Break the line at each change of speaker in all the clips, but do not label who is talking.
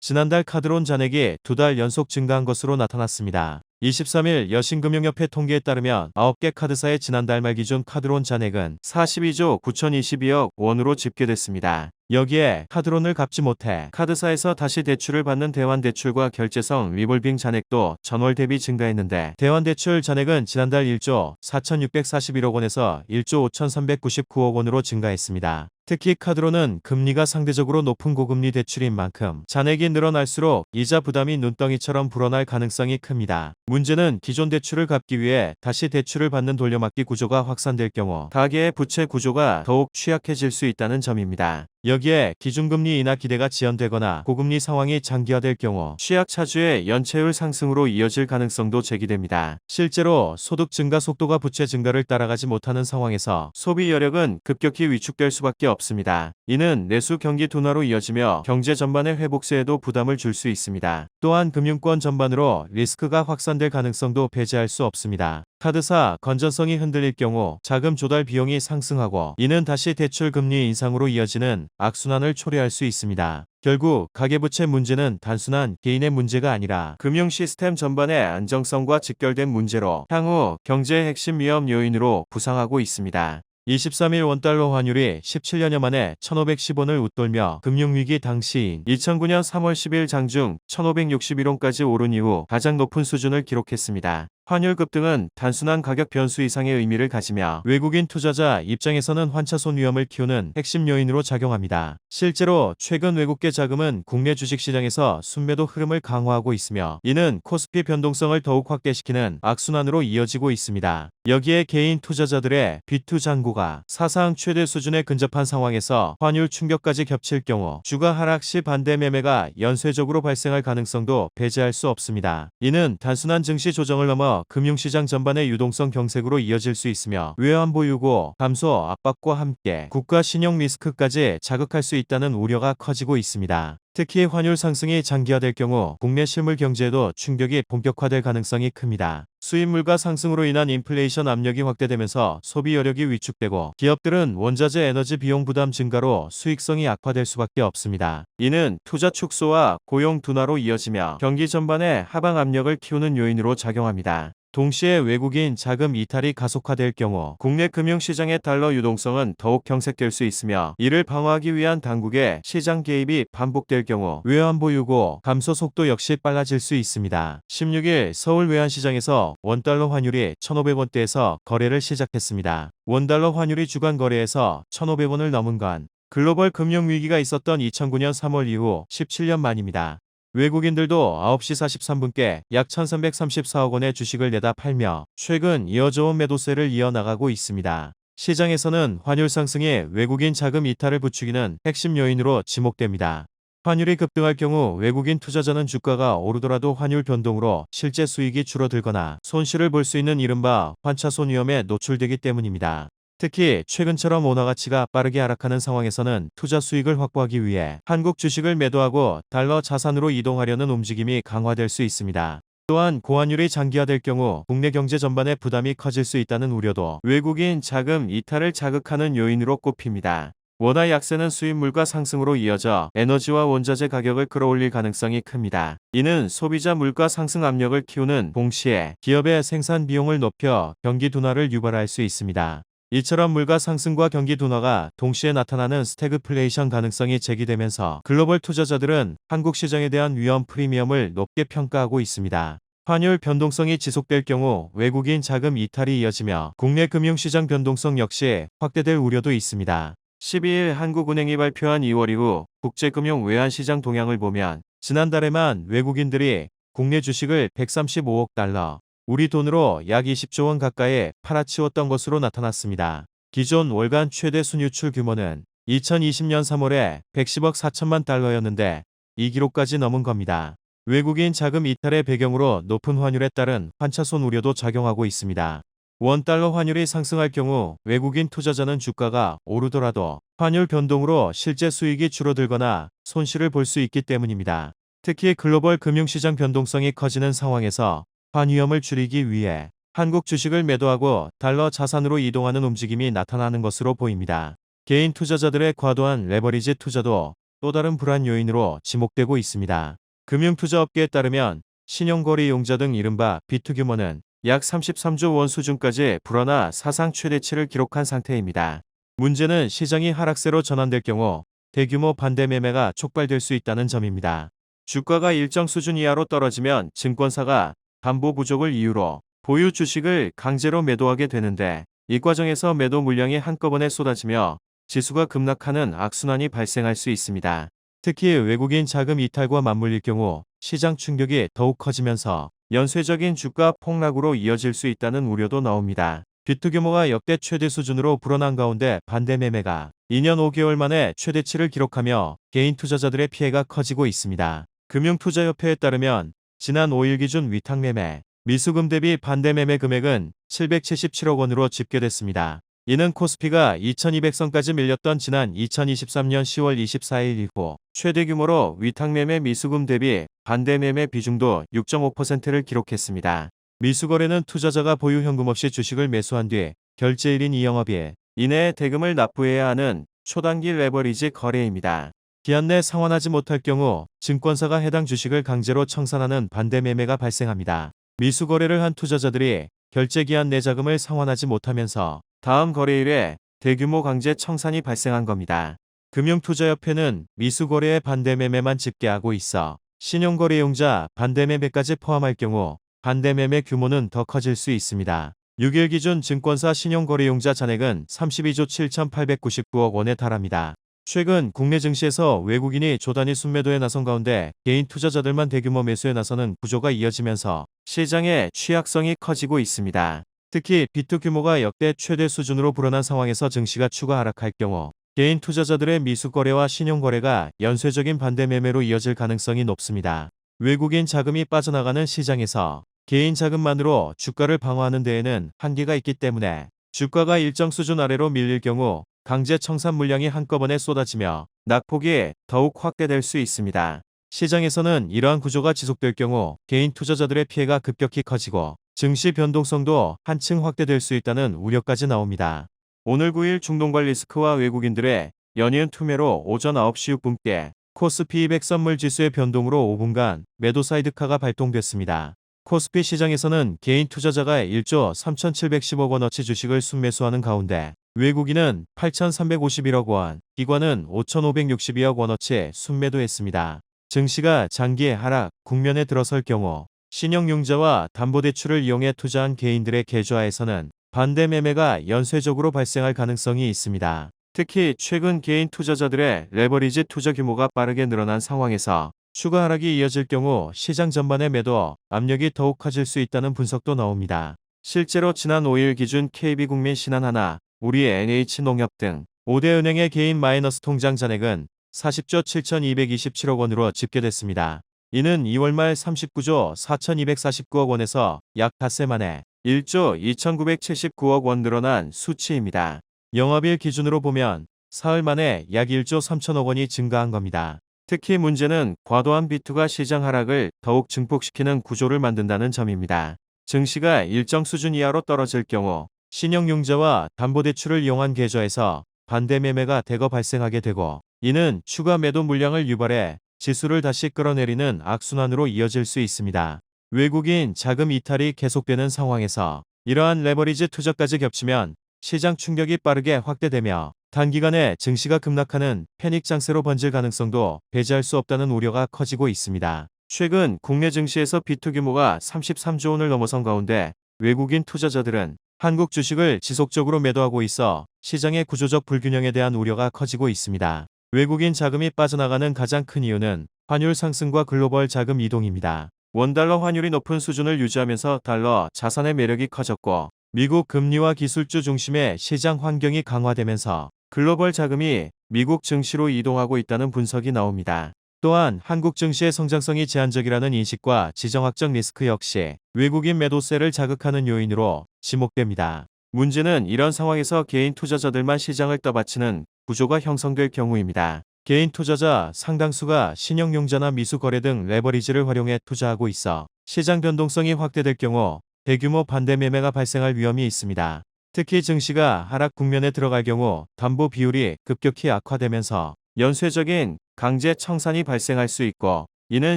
지난달 카드론 잔액이 2달 연속 증가한 것으로 나타났습니다. 23일 여신금융협회 통계에 따르면 9개 카드사의 지난달 말 기준 카드론 잔액은 42조 9,022억 원으로 집계됐습니다. 여기에 카드론을 갚지 못해 카드사에서 다시 대출을 받는 대환대출과 결제성 리볼빙 잔액도 전월 대비 증가했는데 대환대출 잔액은 지난달 1조 4,641억 원에서 1조 5,399억 원으로 증가했습니다. 특히 카드론은 금리가 상대적으로 높은 고금리 대출인 만큼 잔액이 늘어날수록 이자 부담이 눈덩이처럼 불어날 가능성이 큽니다. 문제는 기존 대출을 갚기 위해 다시 대출을 받는 돌려막기 구조가 확산될 경우 가계의 부채 구조가 더욱 취약해질 수 있다는 점입니다. 여기에 기준금리 인하 기대가 지연되거나 고금리 상황이 장기화될 경우 취약차주의 연체율 상승으로 이어질 가능성도 제기됩니다. 실제로 소득 증가 속도가 부채 증가를 따라가지 못하는 상황에서 소비 여력은 급격히 위축될 수밖에 없습니다. 이는 내수 경기 둔화로 이어지며 경제 전반의 회복세에도 부담을 줄 수 있습니다. 또한 금융권 전반으로 리스크가 확산될 가능성도 배제할 수 없습니다. 카드사 건전성이 흔들릴 경우 자금 조달 비용이 상승하고 이는 다시 대출 금리 인상으로 이어지는 악순환을 초래할 수 있습니다. 결국 가계부채 문제는 단순한 개인의 문제가 아니라 금융 시스템 전반의 안정성과 직결된 문제로 향후 경제의 핵심 위험 요인으로 부상하고 있습니다. 23일 원달러 환율이 17년여 만에 1,510원을 웃돌며 금융위기 당시인 2009년 3월 10일 장중 1,561원까지 오른 이후 가장 높은 수준을 기록했습니다. 환율 급등은 단순한 가격 변수 이상의 의미를 가지며 외국인 투자자 입장에서는 환차손 위험을 키우는 핵심 요인으로 작용합니다. 실제로 최근 외국계 자금은 국내 주식시장에서 순매도 흐름을 강화하고 있으며 이는 코스피 변동성을 더욱 확대시키는 악순환으로 이어지고 있습니다. 여기에 개인 투자자들의 비투 잔고가 사상 최대 수준에 근접한 상황에서 환율 충격까지 겹칠 경우 주가 하락 시 반대 매매가 연쇄적으로 발생할 가능성도 배제할 수 없습니다. 이는 단순한 증시 조정을 넘어 금융시장 전반의 유동성 경색으로 이어질 수 있으며 외환 보유고 감소 압박과 함께 국가 신용 리스크까지 자극할 수 있다는 우려가 커지고 있습니다. 특히 환율 상승이 장기화될 경우 국내 실물 경제에도 충격이 본격화될 가능성이 큽니다. 수입 물가 상승으로 인한 인플레이션 압력이 확대되면서 소비 여력이 위축되고 기업들은 원자재 에너지 비용 부담 증가로 수익성이 악화될 수밖에 없습니다. 이는 투자 축소와 고용 둔화로 이어지며 경기 전반에 하방 압력을 키우는 요인으로 작용합니다. 동시에 외국인 자금 이탈이 가속화될 경우 국내 금융시장의 달러 유동성은 더욱 경색될 수 있으며 이를 방어하기 위한 당국의 시장 개입이 반복될 경우 외환 보유고 감소 속도 역시 빨라질 수 있습니다. 16일 서울 외환시장에서 원달러 환율이 1,500원대에서 거래를 시작했습니다. 원달러 환율이 주간 거래에서 1,500원을 넘은 건 글로벌 금융위기가 있었던 2009년 3월 이후 17년 만입니다. 외국인들도 9시 43분께 약 1,334억 원의 주식을 내다 팔며 최근 이어져온 매도세를 이어나가고 있습니다. 시장에서는 환율 상승이 외국인 자금 이탈을 부추기는 핵심 요인으로 지목됩니다. 환율이 급등할 경우 외국인 투자자는 주가가 오르더라도 환율 변동으로 실제 수익이 줄어들거나 손실을 볼 수 있는 이른바 환차손 위험에 노출되기 때문입니다. 특히 최근처럼 원화 가치가 빠르게 하락하는 상황에서는 투자 수익을 확보하기 위해 한국 주식을 매도하고 달러 자산으로 이동하려는 움직임이 강화될 수 있습니다. 또한 고환율이 장기화될 경우 국내 경제 전반에 부담이 커질 수 있다는 우려도 외국인 자금 이탈을 자극하는 요인으로 꼽힙니다. 원화 약세는 수입 물가 상승으로 이어져 에너지와 원자재 가격을 끌어올릴 가능성이 큽니다. 이는 소비자 물가 상승 압력을 키우는 동시에 기업의 생산 비용을 높여 경기 둔화를 유발할 수 있습니다. 이처럼 물가 상승과 경기 둔화가 동시에 나타나는 스태그플레이션 가능성이 제기되면서 글로벌 투자자들은 한국 시장에 대한 위험 프리미엄을 높게 평가하고 있습니다. 환율 변동성이 지속될 경우 외국인 자금 이탈이 이어지며 국내 금융시장 변동성 역시 확대될 우려도 있습니다. 12일 한국은행이 발표한 2월 이후 국제금융 외환시장 동향을 보면 지난달에만 외국인들이 국내 주식을 135억 달러, 우리 돈으로 약 20조 원 가까이 팔아치웠던 것으로 나타났습니다. 기존 월간 최대 순유출 규모는 2020년 3월에 110억 4천만 달러였는데 이 기록까지 넘은 겁니다. 외국인 자금 이탈의 배경으로 높은 환율에 따른 환차손 우려도 작용하고 있습니다. 원달러 환율이 상승할 경우 외국인 투자자는 주가가 오르더라도 환율 변동으로 실제 수익이 줄어들거나 손실을 볼 수 있기 때문입니다. 특히 글로벌 금융시장 변동성이 커지는 상황에서 환위험을 줄이기 위해 한국 주식을 매도하고 달러 자산으로 이동하는 움직임이 나타나는 것으로 보입니다. 개인 투자자들의 과도한 레버리지 투자도 또 다른 불안 요인으로 지목되고 있습니다. 금융투자업계에 따르면 신용거래 이용자 등 이른바 비투 규모는 약 33조 원 수준까지 불어나 사상 최대치를 기록한 상태입니다. 문제는 시장이 하락세로 전환될 경우 대규모 반대 매매가 촉발될 수 있다는 점입니다. 주가가 일정 수준 이하로 떨어지면 증권사가 담보 부족을 이유로 보유 주식을 강제로 매도하게 되는데, 이 과정에서 매도 물량이 한꺼번에 쏟아지며 지수가 급락하는 악순환이 발생할 수 있습니다. 특히 외국인 자금 이탈과 맞물릴 경우 시장 충격이 더욱 커지면서 연쇄적인 주가 폭락으로 이어질 수 있다는 우려도 나옵니다. 비투 규모가 역대 최대 수준으로 불어난 가운데 반대 매매가 2년 5개월 만에 최대치를 기록하며 개인 투자자들의 피해가 커지고 있습니다. 금융투자협회에 따르면 지난 5일 기준 위탁매매, 미수금 대비 반대 매매 금액은 777억 원으로 집계됐습니다. 이는 코스피가 2200선까지 밀렸던 지난 2023년 10월 24일 이후 최대 규모로 위탁매매 미수금 대비 반대매매 비중도 6.5%를 기록했습니다. 미수거래는 투자자가 보유 현금 없이 주식을 매수한 뒤 결제일인 이 영업일 이내에 대금을 납부해야 하는 초단기 레버리지 거래입니다. 기한 내 상환하지 못할 경우 증권사가 해당 주식을 강제로 청산하는 반대매매가 발생합니다. 미수거래를 한 투자자들이 결제기한 내 자금을 상환하지 못하면서 다음 거래일에 대규모 강제 청산이 발생한 겁니다. 금융투자협회는 미수거래의 반대매매만 집계하고 있어 신용거래용자 반대매매까지 포함할 경우 반대매매 규모는 더 커질 수 있습니다. 6일 기준 증권사 신용거래용자 잔액은 32조 7,899억 원에 달합니다. 최근 국내 증시에서 외국인이 조단위 순매도에 나선 가운데 개인 투자자들만 대규모 매수에 나서는 구조가 이어지면서 시장의 취약성이 커지고 있습니다. 특히 비투 규모가 역대 최대 수준으로 불어난 상황에서 증시가 추가 하락할 경우 개인 투자자들의 미수거래와 신용거래가 연쇄적인 반대매매로 이어질 가능성이 높습니다. 외국인 자금이 빠져나가는 시장에서 개인 자금만으로 주가를 방어하는 데에는 한계가 있기 때문에 주가가 일정 수준 아래로 밀릴 경우 강제 청산 물량이 한꺼번에 쏟아지며 낙폭이 더욱 확대될 수 있습니다. 시장에서는 이러한 구조가 지속될 경우 개인 투자자들의 피해가 급격히 커지고 증시 변동성도 한층 확대될 수 있다는 우려까지 나옵니다. 오늘 9일 중동발 리스크와 외국인들의 연이은 투매로 오전 9시 6분께 코스피 200 선물 지수의 변동으로 5분간 매도 사이드카가 발동됐습니다. 코스피 시장에서는 개인 투자자가 1조 3,710억 원어치 주식을 순매수하는 가운데 외국인은 8,351억 원, 기관은 5,562억 원어치 순매도했습니다. 증시가 장기 하락 국면에 들어설 경우 신용융자와 담보대출을 이용해 투자한 개인들의 계좌에서는 반대 매매가 연쇄적으로 발생할 가능성이 있습니다. 특히 최근 개인 투자자들의 레버리지 투자 규모가 빠르게 늘어난 상황에서 추가 하락이 이어질 경우 시장 전반의 매도 압력이 더욱 커질 수 있다는 분석도 나옵니다. 실제로 지난 5일 기준 KB국민 신한하나, 우리 NH농협 등 5대 은행의 개인 마이너스 통장 잔액은 40조 7,227억 원으로 집계됐습니다. 이는 2월 말 39조 4,249억 원에서 약 닷새 만에 1조 2,979억 원 늘어난 수치입니다. 영업일 기준으로 보면 사흘 만에 약 1조 3천억 원이 증가한 겁니다. 특히 문제는 과도한 비투가 시장 하락을 더욱 증폭시키는 구조를 만든다는 점입니다. 증시가 일정 수준 이하로 떨어질 경우 신용융자와 담보대출을 이용한 계좌에서 반대매매가 대거 발생하게 되고, 이는 추가 매도 물량을 유발해 지수를 다시 끌어내리는 악순환으로 이어질 수 있습니다. 외국인 자금 이탈이 계속되는 상황에서 이러한 레버리지 투자까지 겹치면 시장 충격이 빠르게 확대되며 단기간에 증시가 급락하는 패닉 장세로 번질 가능성도 배제할 수 없다는 우려가 커지고 있습니다. 최근 국내 증시에서 비투 규모가 33조 원을 넘어선 가운데 외국인 투자자들은 한국 주식을 지속적으로 매도하고 있어 시장의 구조적 불균형에 대한 우려가 커지고 있습니다. 외국인 자금이 빠져나가는 가장 큰 이유는 환율 상승과 글로벌 자금 이동입니다. 원달러 환율이 높은 수준을 유지하면서 달러 자산의 매력이 커졌고, 미국 금리와 기술주 중심의 시장 환경이 강화되면서 글로벌 자금이 미국 증시로 이동하고 있다는 분석이 나옵니다. 또한 한국 증시의 성장성이 제한적이라는 인식과 지정학적 리스크 역시 외국인 매도세를 자극하는 요인으로 지목됩니다. 문제는 이런 상황에서 개인 투자자들만 시장을 떠받치는 구조가 형성될 경우입니다. 개인 투자자 상당수가 신용융자나 미수거래 등 레버리지를 활용해 투자하고 있어 시장 변동성이 확대될 경우 대규모 반대 매매가 발생할 위험이 있습니다. 특히 증시가 하락 국면에 들어갈 경우 담보 비율이 급격히 악화되면서 연쇄적인 강제 청산이 발생할 수 있고, 이는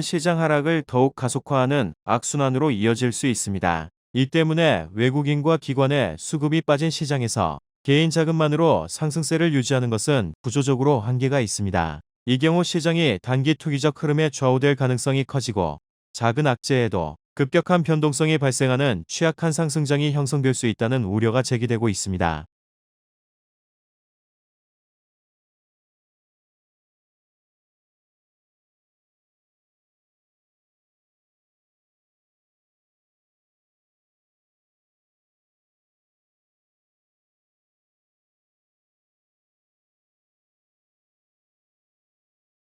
시장 하락을 더욱 가속화하는 악순환으로 이어질 수 있습니다. 이 때문에 외국인과 기관의 수급이 빠진 시장에서 개인 자금만으로 상승세를 유지하는 것은 구조적으로 한계가 있습니다. 이 경우 시장이 단기 투기적 흐름에 좌우될 가능성이 커지고, 작은 악재에도 급격한 변동성이 발생하는 취약한 상승장이 형성될 수 있다는 우려가 제기되고 있습니다.